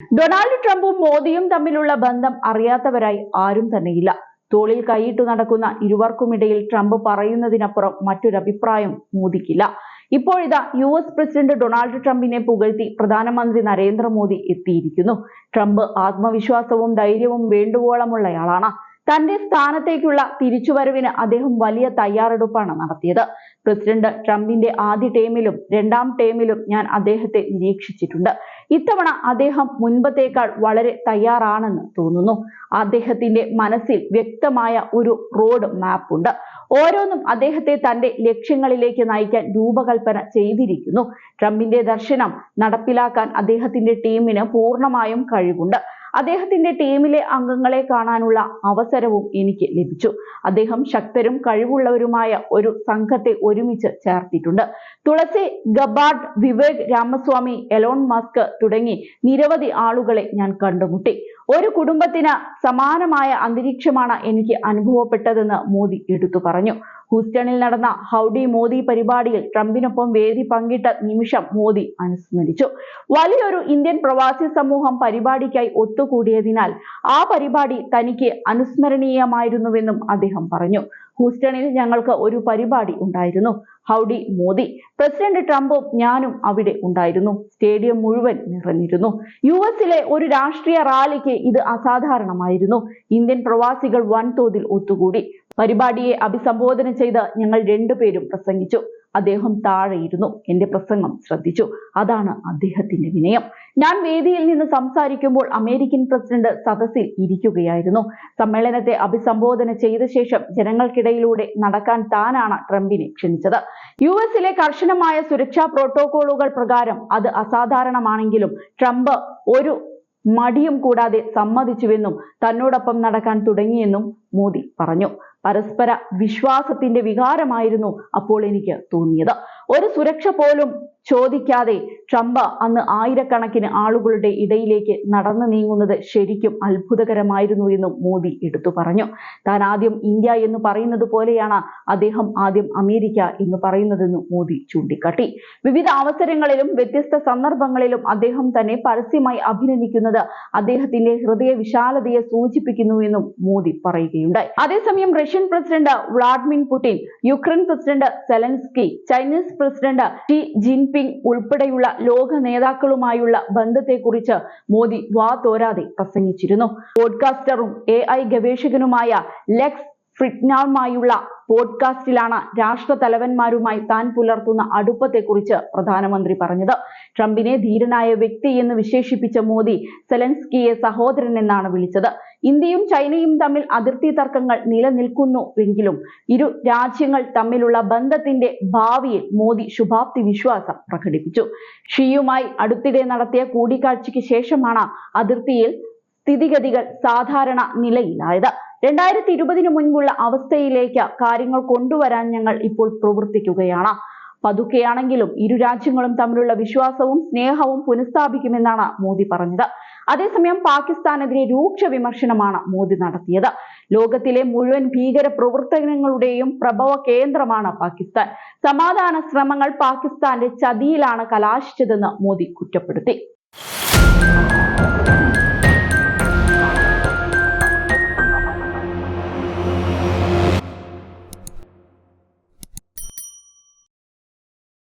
Donald ട്രംപും മോദിയും തമ്മിലുള്ള ബന്ധം അറിയാത്തവരായി ആരും തന്നെയില്ല. തോളിൽ കൈയിട്ടു നടക്കുന്ന ഇരുവർക്കുമിടയിൽ ട്രംപ് പറയുന്നതിനപ്പുറം മറ്റൊരഭിപ്രായം മോദിക്കില്ല. ഇപ്പോഴിതാ US പ്രസിഡന്റ് ഡൊണാൾഡ് ട്രംപിനെ പുകഴ്ത്തി പ്രധാനമന്ത്രി നരേന്ദ്രമോദി എത്തിയിരിക്കുന്നു. ട്രംപ് ആത്മവിശ്വാസവും ധൈര്യവും വേണ്ടുവോളമുള്ളയാളാണ്. തന്റെ സ്ഥാനത്തേക്കുള്ള തിരിച്ചുവരവിന് അദ്ദേഹം വലിയ തയ്യാറെടുപ്പാണ് നടത്തിയത്. പ്രസിഡന്റ് ട്രംപിന്റെ ആദ്യ ടേമിലും രണ്ടാം ടേമിലും ഞാൻ അദ്ദേഹത്തെ നിരീക്ഷിച്ചിട്ടുണ്ട്. ഇത്തവണ അദ്ദേഹം മുൻപത്തേക്കാൾ വളരെ തയ്യാറാണെന്ന് തോന്നുന്നു. അദ്ദേഹത്തിന്റെ മനസ്സിൽ വ്യക്തമായ ഒരു റോഡ് മാപ്പ് ഉണ്ട്. ഓരോന്നും അദ്ദേഹത്തെ തന്റെ ലക്ഷ്യങ്ങളിലേക്ക് നയിക്കാൻ രൂപകൽപ്പന ചെയ്തിരിക്കുന്നു. ട്രംപിന്റെ ദർശനം നടപ്പിലാക്കാൻ അദ്ദേഹത്തിന്റെ ടീമിന് പൂർണ്ണമായും കഴിവുണ്ട്. അദ്ദേഹത്തിന്റെ ടീമിലെ അംഗങ്ങളെ കാണാനുള്ള അവസരവും എനിക്ക് ലഭിച്ചു. അദ്ദേഹം ശക്തരും കഴിവുള്ളവരുമായ ഒരു സംഘത്തെ ഒരുമിച്ച് ചേർത്തിട്ടുണ്ട്. തുളസി ഗബാർഡ്, വിവേക് രാമസ്വാമി, എലോൺ മസ്ക് തുടങ്ങി നിരവധി ആളുകളെ ഞാൻ കണ്ടുമുട്ടി. ഒരു കുടുംബത്തിന് സമാനമായ അന്തരീക്ഷമാണ് എനിക്ക് അനുഭവപ്പെട്ടതെന്ന് മോദി എടുത്തു പറഞ്ഞു. ഹൂസ്റ്റണിൽ നടന്ന ഹൗഡി മോദി പരിപാടിയിൽ ട്രംപിനൊപ്പം വേദി പങ്കിട്ട നിമിഷം മോദി അനുസ്മരിച്ചു. വലിയൊരു ഇന്ത്യൻ പ്രവാസി സമൂഹം പരിപാടിക്കായി ഒത്തുകൂടിയതിനാൽ ആ പരിപാടി തനിക്ക് അനുസ്മരണീയമായിരുന്നുവെന്നും അദ്ദേഹം പറഞ്ഞു. ഹൂസ്റ്റണിൽ ഞങ്ങൾക്ക് ഒരു പരിപാടി ഉണ്ടായിരുന്നു, ഹൗഡി മോദി. പ്രസിഡന്റ് ട്രംപും ഞാനും അവിടെ ഉണ്ടായിരുന്നു. സ്റ്റേഡിയം മുഴുവൻ നിറഞ്ഞിരുന്നു. US-ലെ ഒരു രാഷ്ട്രീയ റാലിക്ക് ഇത് അസാധാരണമായിരുന്നു. ഇന്ത്യൻ പ്രവാസികൾ വൻതോതിൽ ഒത്തുകൂടി. പരിപാടിയെ അഭിസംബോധന ചെയ്ത് ഞങ്ങൾ രണ്ടുപേരും പ്രസംഗിച്ചു. അദ്ദേഹം താഴെയിരുന്നു. എന്റെ പ്രസംഗം ശ്രദ്ധിച്ചു. അതാണ് അദ്ദേഹത്തിന്റെ വിനയം. ഞാൻ വേദിയിൽ നിന്ന് സംസാരിക്കുമ്പോൾ അമേരിക്കൻ പ്രസിഡന്റ് സദസ്സിൽ ഇരിക്കുകയായിരുന്നു. സമ്മേളനത്തെ അഭിസംബോധന ചെയ്ത ശേഷം ജനങ്ങൾക്കിടയിലൂടെ നടക്കാൻ താനാണ് ട്രംപിനെ ക്ഷണിച്ചത്. US-ലെ കർശനമായ സുരക്ഷാ പ്രോട്ടോകോളുകൾ പ്രകാരം അത് അസാധാരണമാണെങ്കിലും ട്രംപ് ഒരു മടിയും കൂടാതെ സമ്മതിച്ചുവെന്നും തന്നോടൊപ്പം നടക്കാൻ തുടങ്ങിയെന്നും മോദി പറഞ്ഞു. പരസ്പര വിശ്വാസത്തിന്റെ വികാരമായിരുന്നു അപ്പോൾ എനിക്ക് തോന്നിയത്. ഒരു സുരക്ഷ പോലും ചോദിക്കാതെ ട്രംപ് അന്ന് ആയിരക്കണക്കിന് ആളുകളുടെ ഇടയിലേക്ക് നടന്നു നീങ്ങുന്നത് ശരിക്കും അത്ഭുതകരമായിരുന്നു എന്നും മോദി എടുത്തു പറഞ്ഞു. താൻ ആദ്യം ഇന്ത്യ എന്ന് പറയുന്നത് പോലെയാണ് അദ്ദേഹം ആദ്യം അമേരിക്ക എന്ന് പറയുന്നതെന്നും മോദി ചൂണ്ടിക്കാട്ടി. വിവിധ അവസരങ്ങളിലും വ്യത്യസ്ത സന്ദർഭങ്ങളിലും അദ്ദേഹം തന്നെ പരസ്യമായി അഭിനന്ദിക്കുന്നത് അദ്ദേഹത്തിന്റെ ഹൃദയ വിശാലതയെ സൂചിപ്പിക്കുന്നുവെന്നും മോദി പറയുകയുണ്ടായി. അതേസമയം Russian president Vladimir Putin, Ukraine president Zelensky, Chinese president Xi Jinping ഉൾപ്പെടെയുള്ള ലോക നേതാക്കളുമായുള്ള ബന്ധത്തെക്കുറിച്ച് മോദി വാതോരാതെ പ്രസംഗിച്ചിരുന്നു. പോഡ്കാസ്റ്ററും AI ഗവേഷകനുമായ ലെക്സ് ഫ്രിഡ്മാനുമായുള്ള പോഡ്കാസ്റ്റിലാണ് രാഷ്ട്രതലവന്മാരുമായി താൻ പുലർത്തുന്ന അടുപ്പത്തെക്കുറിച്ച് പ്രധാനമന്ത്രി പറഞ്ഞത്. ട്രംപിനെ ധീരനായ വ്യക്തി എന്ന് വിശേഷിപ്പിച്ച മോദി സെലൻസ്കിയെ സഹോദരൻ എന്നാണ് വിളിച്ചത്. ഇന്ത്യയും ചൈനയും തമ്മിൽ അതിർത്തി തർക്കങ്ങൾ നിലനിൽക്കുന്നുവെങ്കിലും ഇരു രാജ്യങ്ങൾ തമ്മിലുള്ള ബന്ധത്തിന്റെ ഭാവിയിൽ മോദി ശുഭാപ്തി വിശ്വാസം പ്രകടിപ്പിച്ചു. ഷിയുമായി അടുത്തിടെ നടത്തിയ കൂടിക്കാഴ്ചയ്ക്ക് ശേഷമാണ് അതിർത്തിയിൽ സ്ഥിതിഗതികൾ സാധാരണ നിലയിലായത്. 2020 മുൻപുള്ള അവസ്ഥയിലേക്ക് കാര്യങ്ങൾ കൊണ്ടുവരാൻ ഞങ്ങൾ ഇപ്പോൾ പ്രവർത്തിക്കുകയാണ്. പതുക്കെയാണെങ്കിലും ഇരു രാജ്യങ്ങളും തമ്മിലുള്ള വിശ്വാസവും സ്നേഹവും പുനഃസ്ഥാപിക്കുമെന്നാണ് മോദി പറഞ്ഞത്. അതേസമയം പാകിസ്ഥാനെതിരെ രൂക്ഷ വിമർശനമാണ് മോദി നടത്തിയത്. ലോകത്തിലെ മുഴുവൻ ഭീകര പ്രവർത്തനങ്ങളുടെയും പ്രഭവ കേന്ദ്രമാണ് പാകിസ്ഥാൻ. സമാധാന ശ്രമങ്ങൾ പാകിസ്ഥാന്റെ ചതിയിലാണ് കലാശിച്ചതെന്ന് മോദി കുറ്റപ്പെടുത്തി.